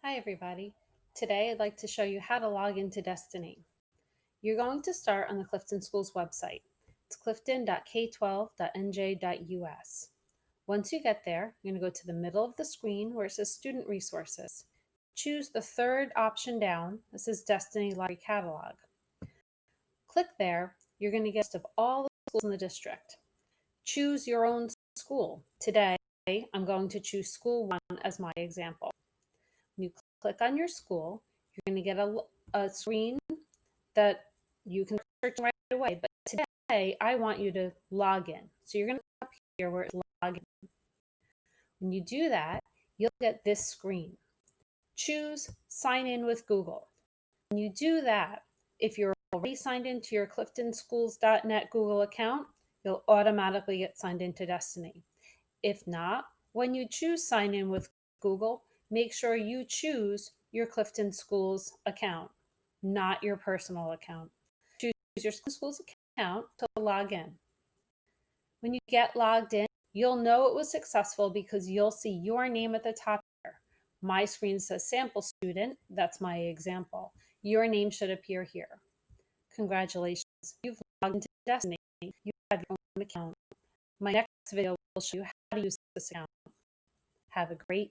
Hi everybody. Today I'd like to show you how to log into Destiny. You're going to start on the Clifton Schools website. It's clifton.k12.nj.us. Once you get there, you're going to go to the middle of the screen where it says Student Resources. Choose the third option down. This is Destiny Library Catalog. Click there. You're going to get a list of all the schools in the district. Choose your own school. Today, I'm going to choose School 1 as my example. When you click on your school, you're going to get a screen that you can search right away. But today, I want you to log in. So you're going to click up here where it's log in. When you do that, you'll get this screen. Choose Sign in with Google. When you do that, if you're already signed into your cliftonschools.net Google account, you'll automatically get signed into Destiny. If not, when you choose Sign in with Google, make sure you choose your Clifton Schools account, not your personal account. Choose your Schools account to log in. When you get logged in, you'll know it was successful because you'll see your name at the top here. My screen says sample student. That's my example. Your name should appear here. Congratulations. You've logged into Destiny. You have your own account. My next video will show you how to use this account. Have a great day.